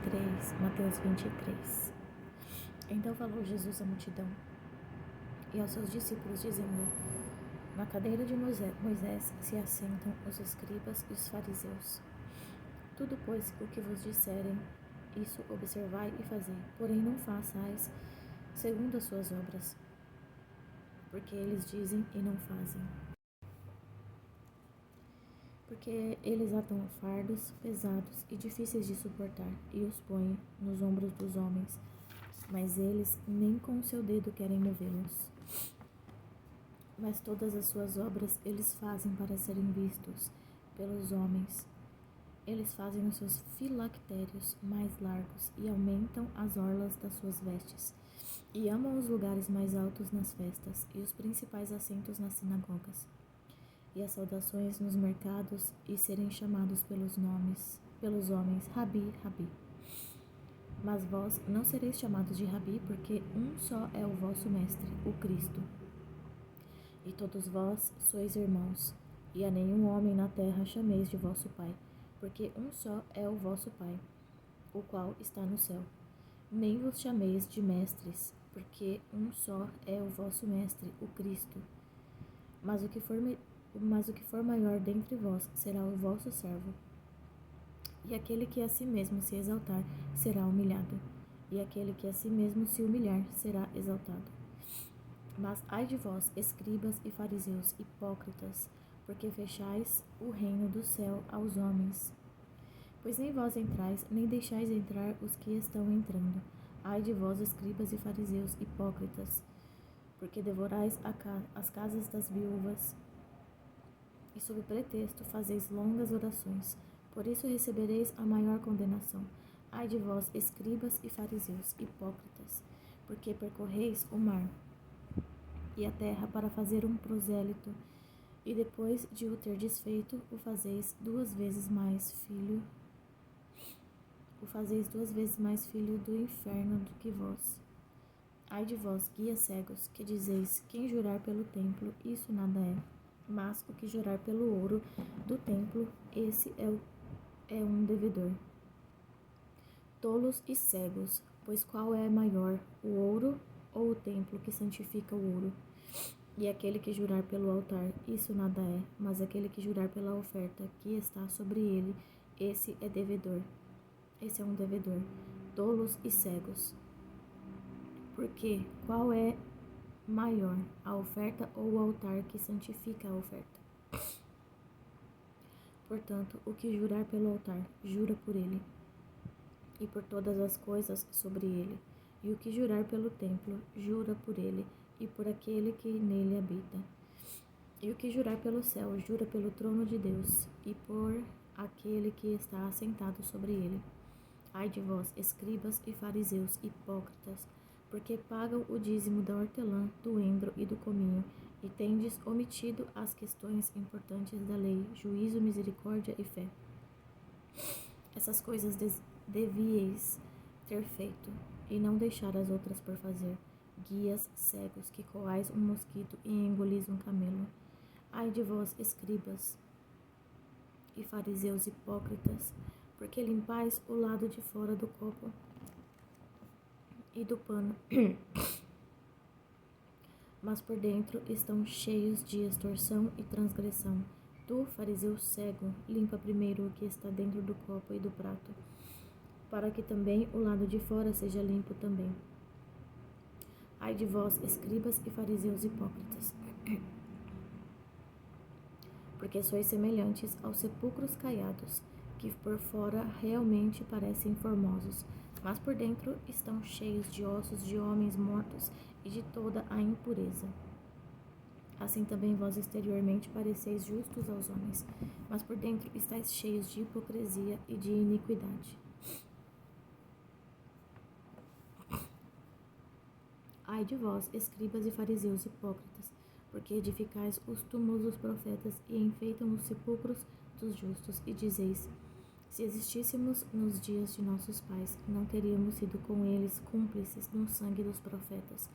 Mateus 23. Então falou Jesus à multidão e aos seus discípulos, dizendo: Na cadeira de Moisés se assentam os escribas e os fariseus. Tudo, pois, o que vos disserem, isso observai e fazei, porém não façais segundo as suas obras, porque eles dizem e não fazem. Porque eles atam fardos pesados e difíceis de suportar e os põem nos ombros dos homens, mas eles nem com o seu dedo querem movê-los. Mas todas as suas obras eles fazem para serem vistos pelos homens. Eles fazem os seus filactérios mais largos e aumentam as orlas das suas vestes, e amam os lugares mais altos nas festas e os principais assentos nas sinagogas, e as saudações nos mercados, e serem chamados pelos homens, Rabi, Rabi. Mas vós não sereis chamados de Rabi, porque um só é o vosso mestre, o Cristo. E todos vós sois irmãos, e a nenhum homem na terra chameis de vosso Pai, porque um só é o vosso Pai, o qual está no céu. Nem vos chameis de mestres, porque um só é o vosso mestre, o Cristo. Mas o que for maior dentre vós será o vosso servo. E aquele que a si mesmo se exaltar será humilhado, e aquele que a si mesmo se humilhar será exaltado. Mas ai de vós, escribas e fariseus, hipócritas, porque fechais o reino do céu aos homens. Pois nem vós entrais, nem deixais entrar os que estão entrando. Ai de vós, escribas e fariseus, hipócritas, porque devorais as casas das viúvas, e sob pretexto fazeis longas orações. Por isso recebereis a maior condenação. Ai de vós, escribas e fariseus, hipócritas, porque percorreis o mar e a terra para fazer um prosélito, e depois de o ter desfeito, o fazeis duas vezes mais filho do inferno do que vós. Ai de vós, guias cegos, que dizeis: quem jurar pelo templo, isso nada é. Mas o que jurar pelo ouro do templo, esse é um devedor. Tolos e cegos, pois qual é maior, o ouro ou o templo que santifica o ouro? E aquele que jurar pelo altar, isso nada é, mas aquele que jurar pela oferta que está sobre ele, esse é devedor. Esse é um devedor. Tolos e cegos. Porque qual é maior, a oferta ou o altar que santifica a oferta? Portanto, o que jurar pelo altar, jura por ele, e por todas as coisas sobre ele. E o que jurar pelo templo, jura por ele, e por aquele que nele habita. E o que jurar pelo céu, jura pelo trono de Deus, e por aquele que está assentado sobre ele. Ai de vós, escribas e fariseus, hipócritas, porque pagam o dízimo da hortelã, do endro e do cominho, e tendes omitido as questões importantes da lei, juízo, misericórdia e fé. Essas coisas devíeis ter feito, e não deixar as outras por fazer. Guias cegos, que coais um mosquito e engolis um camelo. Ai de vós, escribas e fariseus hipócritas, porque limpais o lado de fora do copo e do pano, mas por dentro estão cheios de extorsão e transgressão. Tu, fariseu cego, limpa primeiro o que está dentro do copo e do prato, para que também o lado de fora seja limpo também. Ai de vós, escribas e fariseus hipócritas, porque sois semelhantes aos sepulcros caiados, que por fora realmente parecem formosos, mas por dentro estão cheios de ossos de homens mortos e de toda a impureza. Assim também vós exteriormente pareceis justos aos homens, mas por dentro estáis cheios de hipocrisia e de iniquidade. Ai de vós, escribas e fariseus hipócritas, porque edificais os túmulos dos profetas e enfeitam os sepulcros dos justos, e dizeis: se existíssemos nos dias de nossos pais, não teríamos sido com eles cúmplices no sangue dos profetas.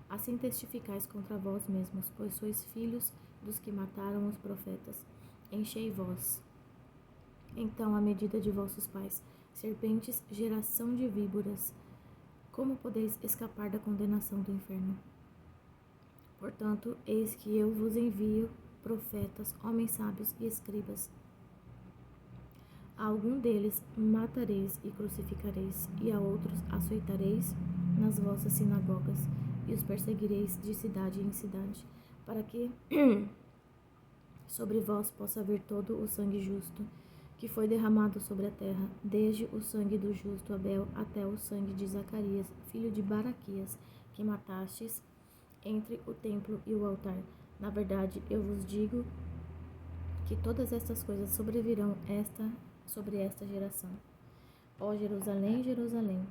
Assim testificais contra vós mesmos, pois sois filhos dos que mataram os profetas. Enchei vós, então, a medida de vossos pais, Serpentes, geração de víboras, como podeis escapar da condenação do inferno? Portanto, eis que eu vos envio profetas, homens sábios e escribas. A algum deles matareis e crucificareis, e a outros açoitareis nas vossas sinagogas, e os perseguireis de cidade em cidade, para que sobre vós possa vir todo o sangue justo, que foi derramado sobre a terra, desde o sangue do justo Abel até o sangue de Zacarias, filho de Baraquias, que matastes entre o templo e o altar. Na verdade, eu vos digo que todas estas coisas sobrevirão sobre esta geração. Ó Jerusalém, Jerusalém,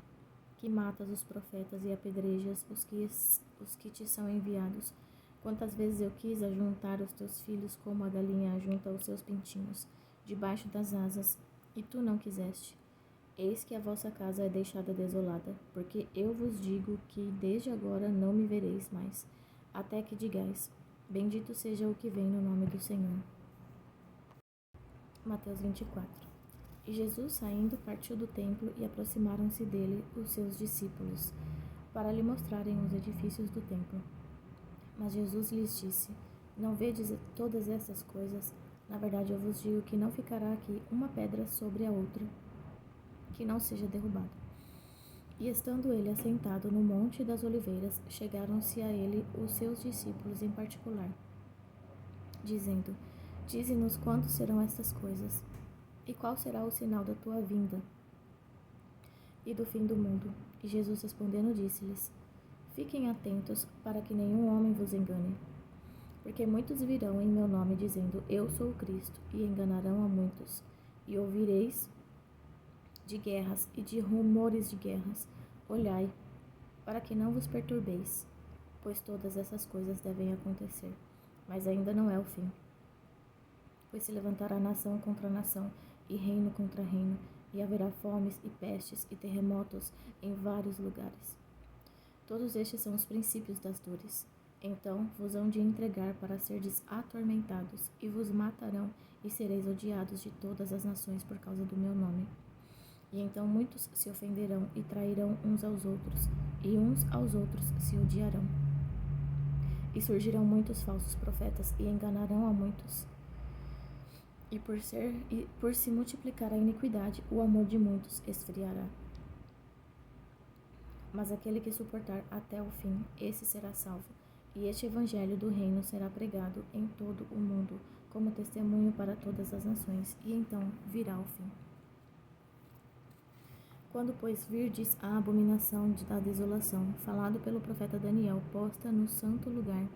que matas os profetas e apedrejas os que te são enviados. Quantas vezes eu quis ajuntar os teus filhos como a galinha ajunta os seus pintinhos debaixo das asas, e tu não quiseste. Eis que a vossa casa é deixada desolada, porque eu vos digo que desde agora não me vereis mais, até que digais, bendito seja o que vem no nome do Senhor. Mateus 24. E Jesus, saindo, partiu do templo, e aproximaram-se dele os seus discípulos, para lhe mostrarem os edifícios do templo. Mas Jesus lhes disse, não vedes todas estas coisas? Na verdade, eu vos digo que não ficará aqui uma pedra sobre a outra, que não seja derrubada. E estando ele assentado no Monte das Oliveiras, chegaram-se a ele os seus discípulos em particular, dizendo, dize-nos quando serão estas coisas, e qual será o sinal da tua vinda e do fim do mundo? E Jesus respondendo disse-lhes, fiquem atentos para que nenhum homem vos engane, porque muitos virão em meu nome dizendo, eu sou o Cristo, e enganarão a muitos. E ouvireis de guerras e de rumores de guerras. Olhai, para que não vos perturbeis, pois todas essas coisas devem acontecer, mas ainda não é o fim. Pois se levantará nação contra nação, e reino contra reino, e haverá fomes e pestes e terremotos em vários lugares. Todos estes são os princípios das dores. Então vos hão de entregar para serdes atormentados, e vos matarão, e sereis odiados de todas as nações por causa do meu nome. E então muitos se ofenderão e trairão uns aos outros, e uns aos outros se odiarão. E surgirão muitos falsos profetas, e enganarão a muitos. E por se multiplicar a iniquidade, o amor de muitos esfriará. Mas aquele que suportar até o fim, esse será salvo. E este evangelho do reino será pregado em todo o mundo, como testemunho para todas as nações, e então virá o fim. Quando, pois, virdes a abominação da desolação, falado pelo profeta Daniel, posta no santo lugar,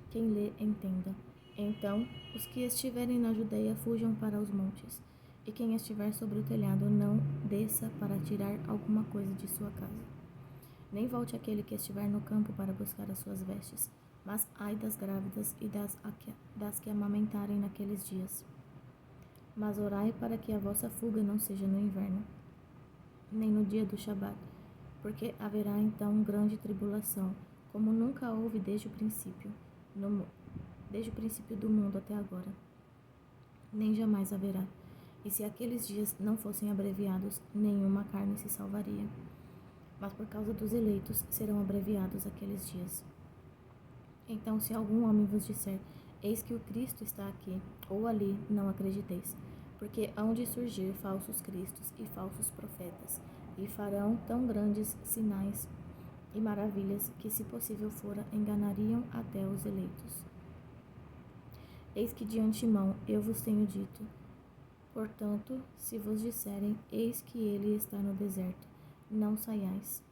quem lê, entenda. Então, os que estiverem na Judeia fujam para os montes, e quem estiver sobre o telhado não desça para tirar alguma coisa de sua casa. Nem volte aquele que estiver no campo para buscar as suas vestes, mas ai das grávidas e das que amamentarem naqueles dias. Mas orai para que a vossa fuga não seja no inverno, nem no dia do Shabat, porque haverá então grande tribulação, como nunca houve desde o princípio do mundo até agora, nem jamais haverá. E se aqueles dias não fossem abreviados, nenhuma carne se salvaria. Mas por causa dos eleitos serão abreviados aqueles dias. Então, se algum homem vos disser, eis que o Cristo está aqui, ou ali, não acrediteis, porque hão de surgir falsos cristos e falsos profetas, e farão tão grandes sinais e maravilhas que, se possível fora, enganariam até os eleitos. Eis que de antemão eu vos tenho dito. Portanto, se vos disserem, eis que ele está no deserto, não saiais.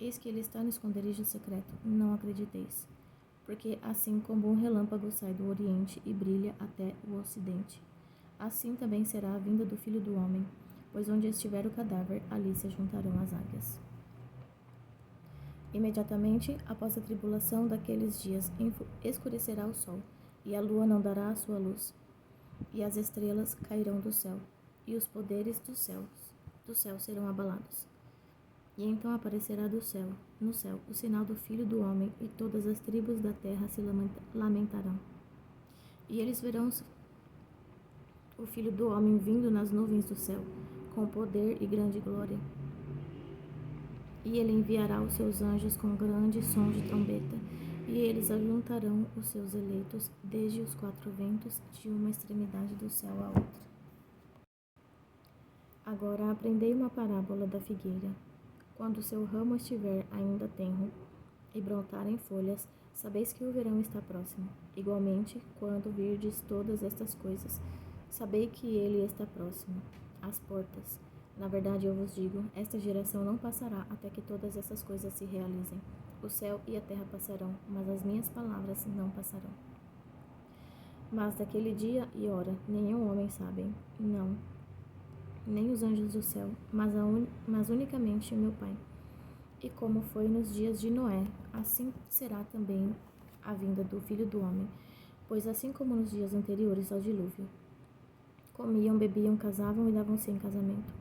Eis que ele está no esconderijo secreto, não acrediteis. Porque assim como um relâmpago sai do oriente e brilha até o ocidente, assim também será a vinda do Filho do Homem, pois onde estiver o cadáver, ali se juntarão as águias. Imediatamente após a tribulação daqueles dias, escurecerá o sol, e a lua não dará a sua luz, e as estrelas cairão do céu, e os poderes do céu serão abalados. E então aparecerá no céu, o sinal do Filho do Homem, e todas as tribos da terra se lamentarão. E eles verão o Filho do Homem vindo nas nuvens do céu, com poder e grande glória. E ele enviará os seus anjos com grande som de trombeta, e eles ajuntarão os seus eleitos desde os quatro ventos, de uma extremidade do céu à outra. Agora aprendei uma parábola da figueira. Quando seu ramo estiver ainda tenro e brotarem folhas, sabeis que o verão está próximo. Igualmente, quando virdes todas estas coisas, sabei que ele está próximo, às portas. Na verdade, eu vos digo, esta geração não passará até que todas essas coisas se realizem. O céu e a terra passarão, mas as minhas palavras não passarão. Mas daquele dia e hora nenhum homem sabe, não, nem os anjos do céu, mas unicamente meu Pai. E como foi nos dias de Noé, assim será também a vinda do Filho do Homem. Pois assim como nos dias anteriores ao dilúvio, comiam, bebiam, casavam e davam-se em casamento,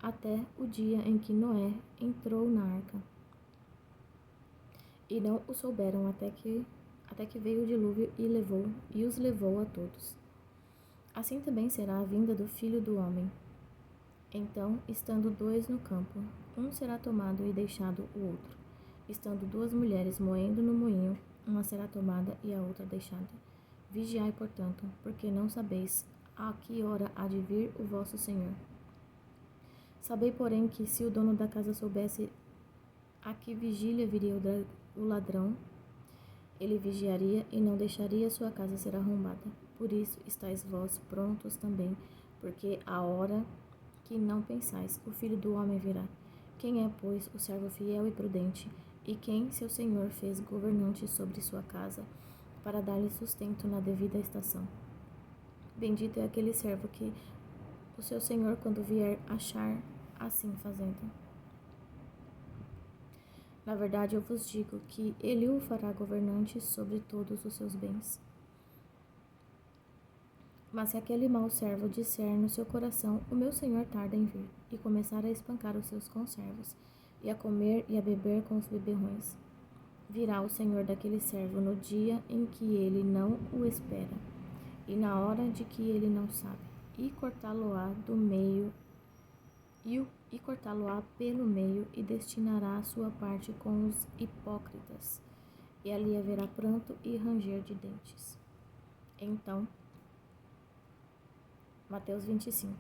até o dia em que Noé entrou na arca. E não o souberam até que veio o dilúvio e os levou a todos. Assim também será a vinda do Filho do Homem. Então, estando dois no campo, um será tomado e deixado o outro. Estando duas mulheres moendo no moinho, uma será tomada e a outra deixada. Vigiai, portanto, porque não sabeis a que hora há de vir o vosso Senhor. Sabei, porém, que se o dono da casa soubesse a que vigília viria o ladrão, ele vigiaria e não deixaria sua casa ser arrombada. Por isso estáis vós prontos também, porque a hora que não pensais, o Filho do Homem virá. Quem é, pois, o servo fiel e prudente, e quem seu senhor fez governante sobre sua casa, para dar-lhe sustento na devida estação? Bendito é aquele servo que o seu senhor, quando vier, achar assim fazendo. Na verdade, eu vos digo que ele o fará governante sobre todos os seus bens. Mas se aquele mau servo disser no seu coração, o meu senhor tarda em vir, e começar a espancar os seus conservos, e a comer e a beber com os beberrões, virá o senhor daquele servo no dia em que ele não o espera, e na hora de que ele não sabe, e cortá-lo-á do meio, e cortá-lo-á pelo meio, e destinará a sua parte com os hipócritas, e ali haverá pranto e ranger de dentes. Então, Mateus 25.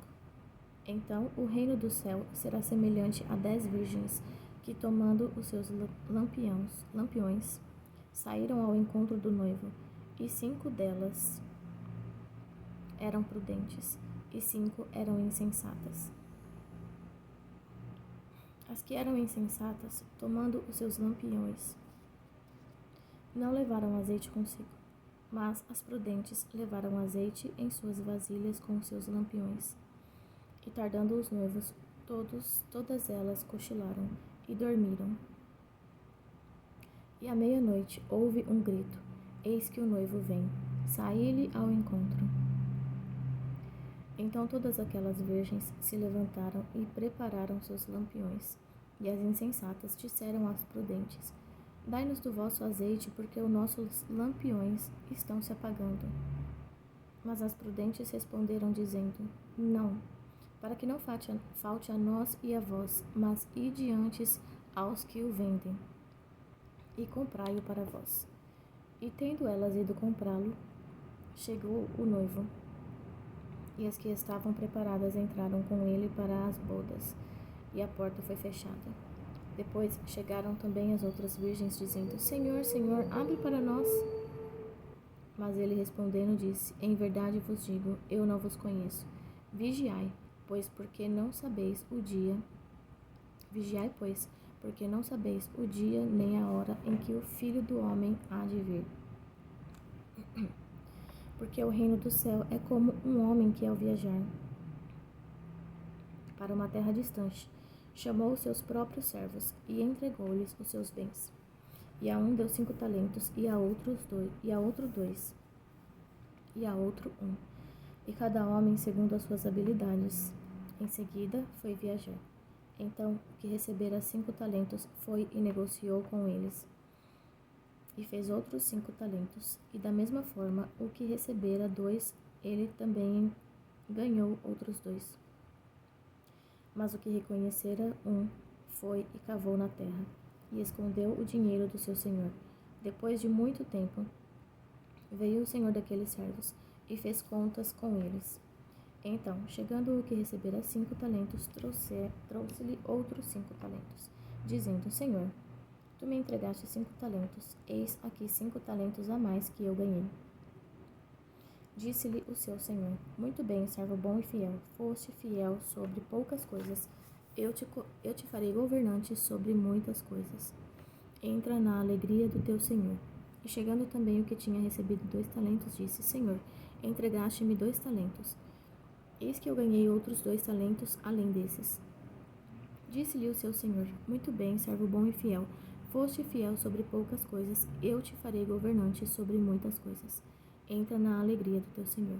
Então o reino do céu será semelhante a 10 virgens que, tomando os seus lampiões, saíram ao encontro do noivo, e 5 delas eram prudentes, e 5 eram insensatas. As que eram insensatas, tomando os seus lampiões, não levaram azeite consigo, mas as prudentes levaram azeite em suas vasilhas com os seus lampiões. E tardando os noivos, todas elas cochilaram e dormiram. E à meia-noite houve um grito: eis que o noivo vem, saí-lhe ao encontro. Então todas aquelas virgens se levantaram e prepararam seus lampiões. E as insensatas disseram às prudentes: dai-nos do vosso azeite, porque os nossos lampiões estão se apagando. Mas as prudentes responderam, dizendo: não, para que não falte a nós e a vós, mas ide antes aos que o vendem, e comprai-o para vós. E tendo elas ido comprá-lo, chegou o noivo, e as que estavam preparadas entraram com ele para as bodas, e a porta foi fechada. Depois chegaram também as outras virgens, dizendo: Senhor, Senhor, abre para nós. Mas ele respondendo disse: em verdade vos digo, eu não vos conheço. Vigiai, pois porque não sabeis o dia nem a hora em que o Filho do Homem há de vir. Porque o reino do céu é como um homem que, ao viajar para uma terra distante, chamou os seus próprios servos e entregou-lhes os seus bens. E a um deu 5 talentos, e a outro 2, e a outro 2, e a outro 1, e cada homem segundo as suas habilidades. Em seguida foi viajar. Então o que recebera 5 talentos foi e negociou com eles, e fez outros 5 talentos. E da mesma forma, o que recebera 2, ele também ganhou outros 2. Mas o que reconhecera foi e cavou na terra, e escondeu o dinheiro do seu senhor. Depois de muito tempo, veio o senhor daqueles servos, e fez contas com eles. Então, chegando o que recebera 5 talentos, trouxe-lhe outros 5 talentos, dizendo: Senhor, tu me entregaste 5 talentos, eis aqui 5 talentos a mais que eu ganhei. Disse-lhe o seu senhor: Muito bem, servo bom e fiel, foste fiel sobre poucas coisas, eu te farei governante sobre muitas coisas. Entra na alegria do teu senhor. E chegando também o que tinha recebido 2 talentos, disse: Senhor, entregaste-me 2 talentos. Eis que eu ganhei outros 2 talentos além desses. Disse-lhe o seu senhor: Muito bem, servo bom e fiel, foste fiel sobre poucas coisas, eu te farei governante sobre muitas coisas. Entra na alegria do teu senhor.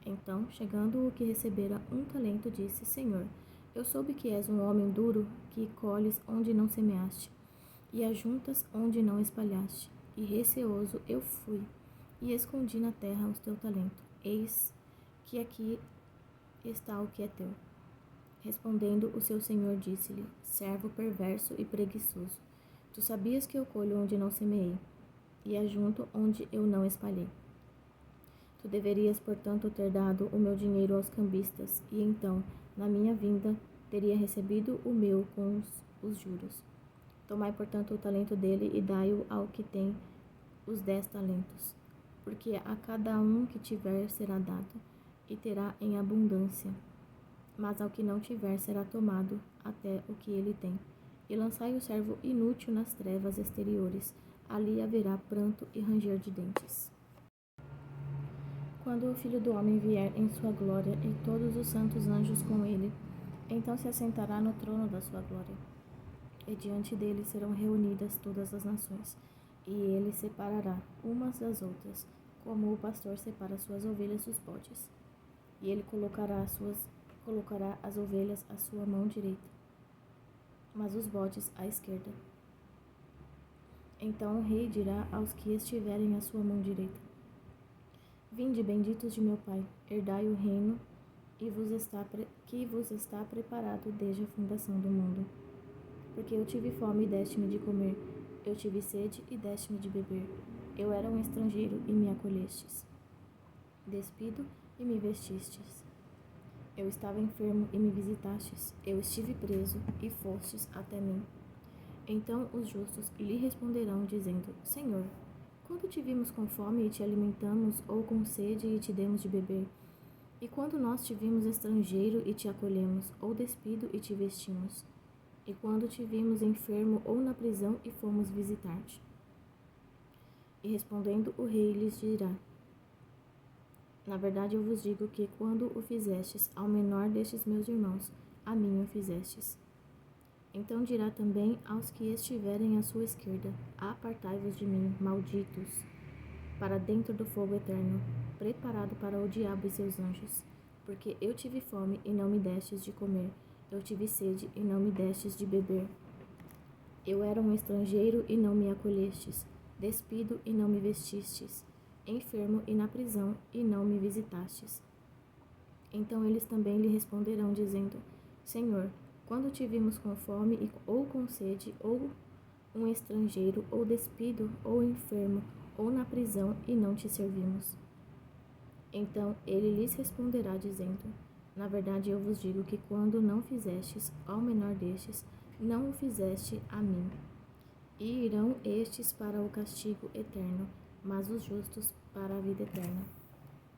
Então, chegando o que recebera 1 talento, disse: Senhor, eu soube que és um homem duro, que colhes onde não semeaste, e ajuntas onde não espalhaste. E receoso eu fui, e escondi na terra o teu talento. Eis que aqui está o que é teu. Respondendo o seu senhor, disse-lhe: Servo perverso e preguiçoso, tu sabias que eu colho onde não semeei, e ajunto onde eu não espalhei. Tu deverias, portanto, ter dado o meu dinheiro aos cambistas, e então, na minha vinda, teria recebido o meu com os juros. Tomai, portanto, o talento dele e dai-o ao que tem os 10 talentos, porque a cada um que tiver será dado, e terá em abundância. Mas ao que não tiver será tomado até o que ele tem. E lançai o servo inútil nas trevas exteriores, ali haverá pranto e ranger de dentes. Quando o Filho do Homem vier em sua glória e todos os santos anjos com ele, então se assentará no trono da sua glória. E diante dele serão reunidas todas as nações, e ele separará umas das outras, como o pastor separa suas ovelhas dos bodes. E ele colocará as ovelhas à sua mão direita, mas os bodes à esquerda. Então o rei dirá aos que estiverem à sua mão direita: Vinde, benditos de meu Pai, herdai o reino que vos está preparado desde a fundação do mundo. Porque eu tive fome e deste-me de comer, eu tive sede e deste-me de beber, eu era um estrangeiro e me acolhestes, despido e me vestistes. Eu estava enfermo e me visitastes, eu estive preso e fostes até mim. Então os justos lhe responderão, dizendo: Senhor, quando te vimos com fome e te alimentamos, ou com sede e te demos de beber? E quando nós te vimos estrangeiro e te acolhemos, ou despido e te vestimos? E quando te vimos enfermo ou na prisão e fomos visitar-te? E respondendo o rei lhes dirá: Na verdade eu vos digo que quando o fizestes ao menor destes meus irmãos, a mim o fizestes. Então dirá também aos que estiverem à sua esquerda: Apartai-vos de mim, malditos, para dentro do fogo eterno, preparado para o diabo e seus anjos. Porque eu tive fome e não me destes de comer, eu tive sede e não me destes de beber. Eu era um estrangeiro e não me acolhestes, despido e não me vestistes, enfermo e na prisão e não me visitastes. Então eles também lhe responderão, dizendo: Senhor, quando te vimos com fome ou com sede, ou um estrangeiro, ou despido, ou enfermo, ou na prisão, e não te servimos? Então ele lhes responderá, dizendo: Na verdade eu vos digo que quando não fizestes ao menor destes, não o fizeste a mim. E irão estes para o castigo eterno, mas os justos para a vida eterna.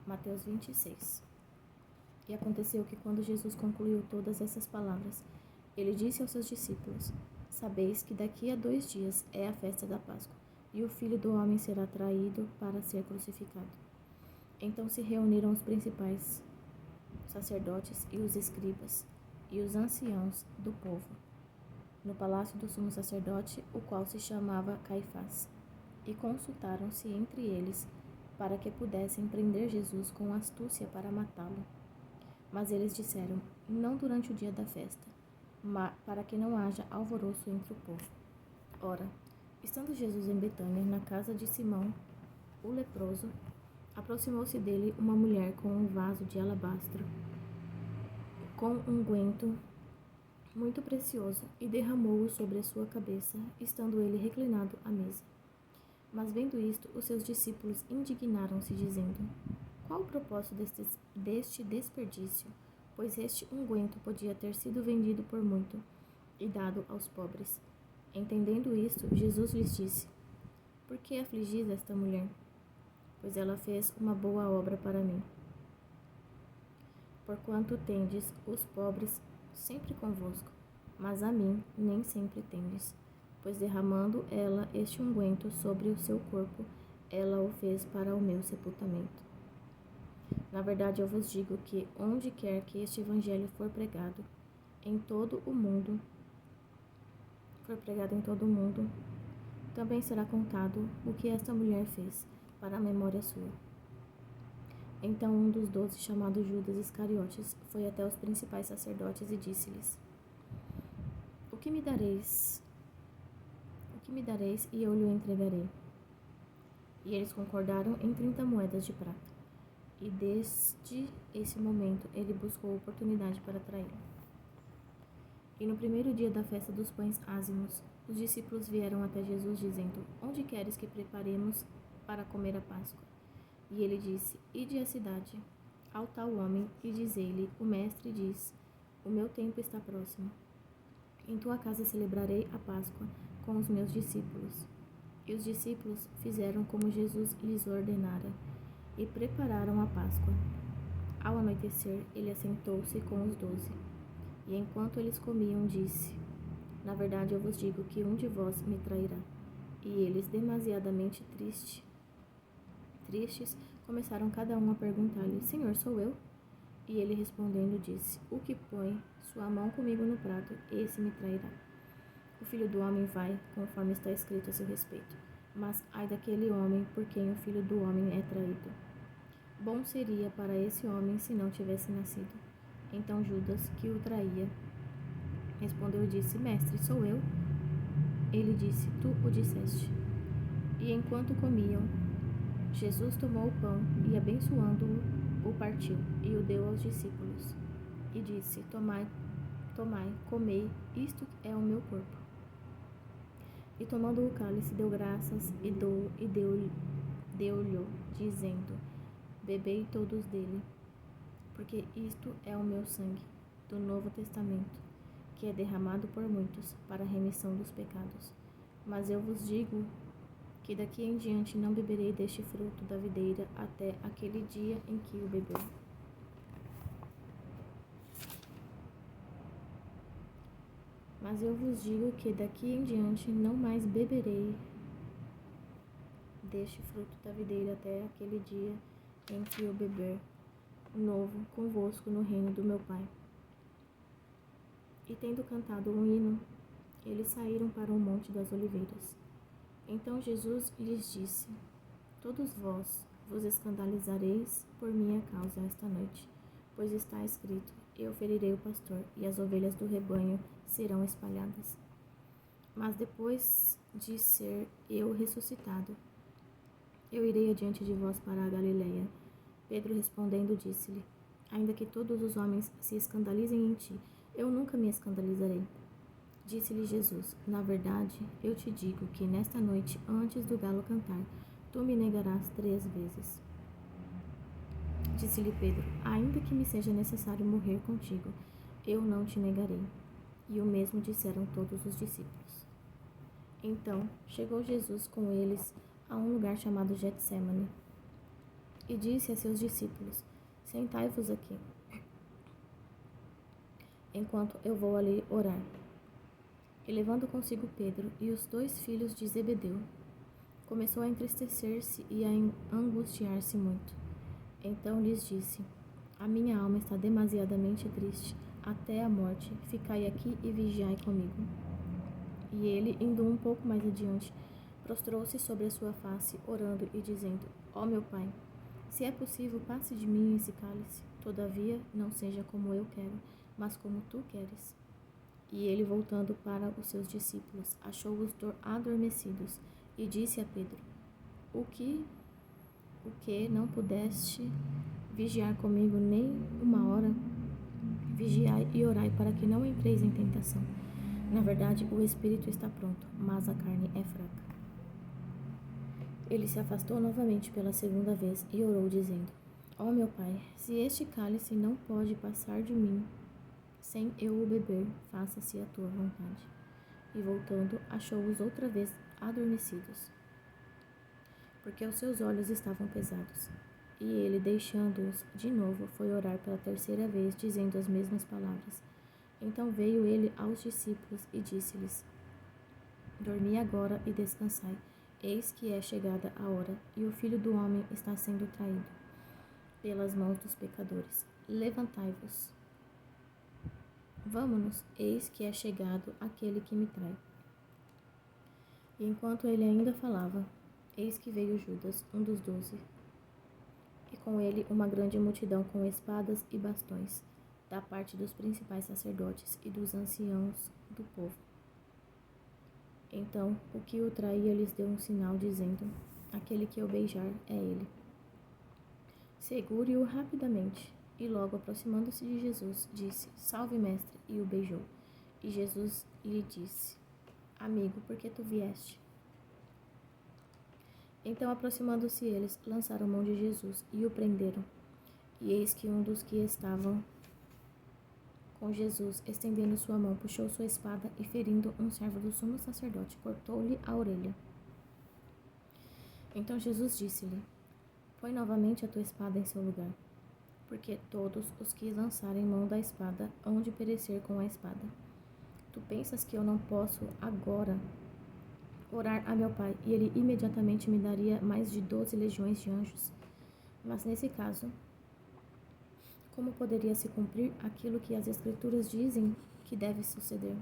Mateus 26. E aconteceu que quando Jesus concluiu todas essas palavras, ele disse aos seus discípulos: Sabeis que daqui a 2 dias é a festa da Páscoa, e o Filho do Homem será traído para ser crucificado. Então se reuniram os principais sacerdotes e os escribas, e os anciãos do povo, no palácio do sumo sacerdote, o qual se chamava Caifás, e consultaram-se entre eles para que pudessem prender Jesus com astúcia para matá-lo. Mas eles disseram: Não durante o dia da festa, para que não haja alvoroço entre o povo. Ora, estando Jesus em Betânia, na casa de Simão, o leproso, aproximou-se dele uma mulher com um vaso de alabastro, com unguento muito precioso, e derramou-o sobre a sua cabeça, estando ele reclinado à mesa. Mas vendo isto, os seus discípulos indignaram-se, dizendo: Qual o propósito deste desperdício? Pois este unguento podia ter sido vendido por muito e dado aos pobres. Entendendo isto, Jesus lhes disse: Por que afligis esta mulher? Pois ela fez uma boa obra para mim. Porquanto tendes os pobres sempre convosco, mas a mim nem sempre tendes. Pois derramando ela este unguento sobre o seu corpo, ela o fez para o meu sepultamento. Na verdade, eu vos digo que, onde quer que este evangelho for pregado em todo o mundo, também será contado o que esta mulher fez, para a memória sua. Então um dos 12, chamado Judas Iscariotes, foi até os principais sacerdotes e disse-lhes: O que me dareis? E eu lhe entregarei. E eles concordaram em 30 moedas de prata. E desde esse momento ele buscou oportunidade para traí-lo. E no primeiro dia da festa dos pães ázimos, os discípulos vieram até Jesus, dizendo: Onde queres que preparemos para comer a Páscoa? E ele disse: Ide à cidade, ao tal homem, e dizei-lhe: O mestre diz: O meu tempo está próximo. Em tua casa celebrarei a Páscoa com os meus discípulos. E os discípulos fizeram como Jesus lhes ordenara, e prepararam a Páscoa. Ao anoitecer, ele assentou-se com os 12. E enquanto eles comiam, disse: Na verdade, eu vos digo que um de vós me trairá. E eles, demasiadamente tristes, começaram cada um a perguntar-lhe: Senhor, sou eu? E ele respondendo disse: O que põe sua mão comigo no prato, esse me trairá. O Filho do Homem vai, conforme está escrito a seu respeito. Mas ai daquele homem por quem o Filho do Homem é traído. Bom seria para esse homem se não tivesse nascido. Então Judas, que o traía, respondeu e disse: Mestre, sou eu? Ele disse: Tu o disseste. E enquanto comiam, Jesus tomou o pão e, abençoando-o, o partiu e o deu aos discípulos. E disse: Tomai, comei, isto é o meu corpo. E tomando o cálice, deu graças e deu-lhe, dizendo: Bebei todos dele, porque isto é o meu sangue, do Novo Testamento, que é derramado por muitos para a remissão dos pecados. Mas eu vos digo que daqui em diante não beberei deste fruto da videira até aquele dia em que o beber. Mas eu vos digo que daqui em diante não mais beberei deste fruto da videira até aquele dia em que eu beber novo convosco no reino do meu Pai. E tendo cantado um hino, eles saíram para o Monte das Oliveiras. Então Jesus lhes disse: Todos vós vos escandalizareis por minha causa esta noite, pois está escrito: Eu ferirei o pastor, e as ovelhas do rebanho serão espalhadas. Mas depois de ser eu ressuscitado, eu irei adiante de vós para a Galileia. Pedro respondendo disse-lhe: Ainda que todos os homens se escandalizem em ti, eu nunca me escandalizarei. Disse-lhe Jesus: Na verdade, eu te digo que nesta noite, antes do galo cantar, tu me negarás 3 vezes. Disse-lhe Pedro: Ainda que me seja necessário morrer contigo, eu não te negarei. E o mesmo disseram todos os discípulos. Então chegou Jesus com eles a um lugar chamado Getsemane, e disse a seus discípulos: Sentai-vos aqui, enquanto eu vou ali orar. E levando consigo Pedro e os 2 filhos de Zebedeu, começou a entristecer-se e a angustiar-se muito. Então lhes disse: A minha alma está demasiadamente triste, até a morte. Ficai aqui e vigiai comigo. E ele, indo um pouco mais adiante, prostrou-se sobre a sua face, orando e dizendo: Ó meu Pai, se é possível, passe de mim esse cálice. Todavia, não seja como eu quero, mas como tu queres. E ele, voltando para os seus discípulos, achou-os adormecidos, e disse a Pedro: O que não pudeste vigiar comigo nem uma hora? Vigiai e orai para que não entreis em tentação. Na verdade, o espírito está pronto, mas a carne é fraca. Ele se afastou novamente pela segunda vez e orou, dizendo: Ó meu Pai, se este cálice não pode passar de mim, sem eu o beber, faça-se a tua vontade. E voltando, achou-os outra vez adormecidos, porque os seus olhos estavam pesados. E ele, deixando-os de novo, foi orar pela terceira vez, dizendo as mesmas palavras. Então veio ele aos discípulos e disse-lhes: Dormi agora e descansai. Eis que é chegada a hora, e o Filho do Homem está sendo traído pelas mãos dos pecadores. Levantai-vos. Vamo-nos, eis que é chegado aquele que me trai. E enquanto ele ainda falava, eis que veio Judas, um dos 12, e com ele uma grande multidão com espadas e bastões, da parte dos principais sacerdotes e dos anciãos do povo. Então o que o traía lhes deu um sinal, dizendo: Aquele que eu beijar é ele. Segure-o rapidamente. E logo aproximando-se de Jesus, disse: Salve, mestre, e o beijou. E Jesus lhe disse: Amigo, por que tu vieste? Então, aproximando-se eles, lançaram mão de Jesus e o prenderam. E eis que um dos que estavam com Jesus, estendendo sua mão, puxou sua espada e, ferindo um servo do sumo sacerdote, cortou-lhe a orelha. Então Jesus disse-lhe: Põe novamente a tua espada em seu lugar, porque todos os que lançarem mão da espada hão de perecer com a espada. Tu pensas que eu não posso agora orar a meu Pai, e ele imediatamente me daria mais de 12 legiões de anjos? Mas nesse caso, como poderia se cumprir aquilo que as Escrituras dizem que deve suceder?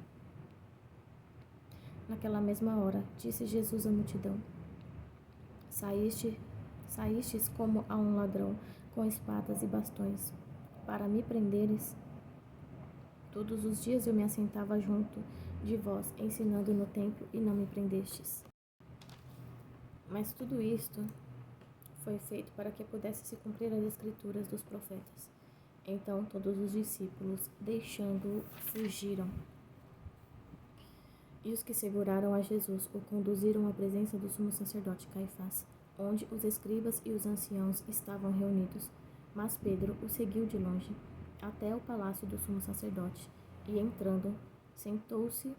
Naquela mesma hora, disse Jesus à multidão: Saístes como a um ladrão, com espadas e bastões, para me prenderes? Todos os dias eu me assentava junto de vós, ensinando no templo, e não me prendestes. Mas tudo isto foi feito para que pudesse se cumprir as Escrituras dos profetas. Então todos os discípulos, deixando-o, fugiram. E os que seguraram a Jesus o conduziram à presença do sumo sacerdote Caifás, onde os escribas e os anciãos estavam reunidos. Mas Pedro o seguiu de longe, até o palácio do sumo sacerdote, e entrando, sentou-se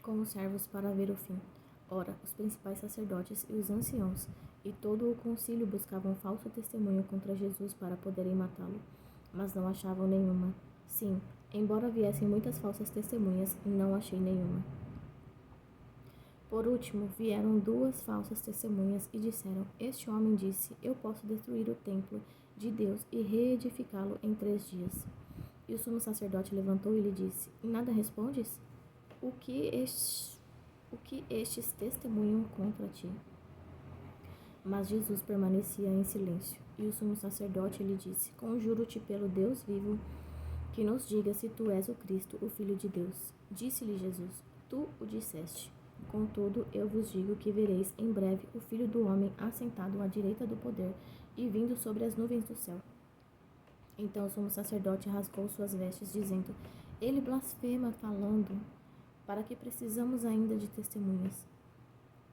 com os servos para ver o fim. Ora, os principais sacerdotes e os anciãos e todo o concílio buscavam falso testemunho contra Jesus para poderem matá-lo, mas não achavam nenhuma. Sim, embora viessem muitas falsas testemunhas, não achei nenhuma. Por último, vieram 2 falsas testemunhas e disseram: Este homem disse: Eu posso destruir o templo de Deus e reedificá-lo em 3 dias. E o sumo sacerdote levantou e lhe disse: Em nada respondes? O que estes testemunham contra ti? Mas Jesus permanecia em silêncio. E o sumo sacerdote lhe disse: Conjuro-te pelo Deus vivo, que nos diga se tu és o Cristo, o Filho de Deus. Disse-lhe Jesus: Tu o disseste. Contudo, eu vos digo que vereis em breve o Filho do Homem assentado à direita do poder e vindo sobre as nuvens do céu. Então o sumo sacerdote rasgou suas vestes, dizendo: Ele blasfema, falando: Para que precisamos ainda de testemunhas?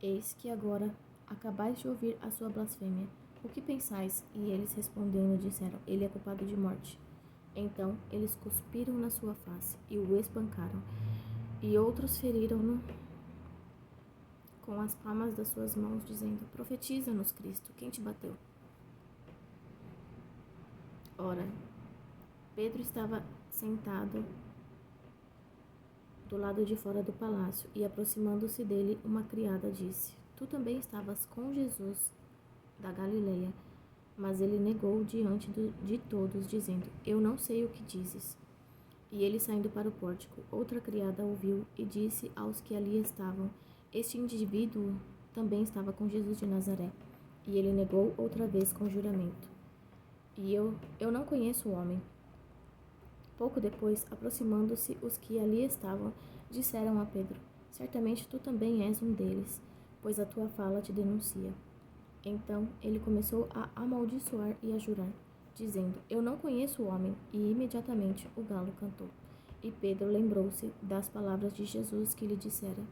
Eis que agora acabais de ouvir a sua blasfêmia. O que pensais? E eles respondendo disseram: Ele é culpado de morte. Então eles cuspiram na sua face e o espancaram, e outros feriram-no com as palmas das suas mãos, dizendo: Profetiza-nos, Cristo, quem te bateu? Ora, Pedro estava sentado do lado de fora do palácio, e aproximando-se dele, uma criada disse: Tu também estavas com Jesus da Galileia. Mas ele negou diante de todos, dizendo: Eu não sei o que dizes. E ele, saindo para o pórtico, outra criada ouviu e disse aos que ali estavam: Este indivíduo também estava com Jesus de Nazaré. E ele negou outra vez com juramento: E eu não conheço o homem. Pouco depois, aproximando-se os que ali estavam, disseram a Pedro: Certamente tu também és um deles, pois a tua fala te denuncia. Então ele começou a amaldiçoar e a jurar, dizendo: Eu não conheço o homem. E imediatamente o galo cantou. E Pedro lembrou-se das palavras de Jesus que lhe dissera: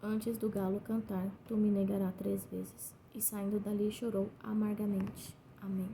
Antes do galo cantar, tu me negarás 3 vezes. E saindo dali chorou amargamente. Amém.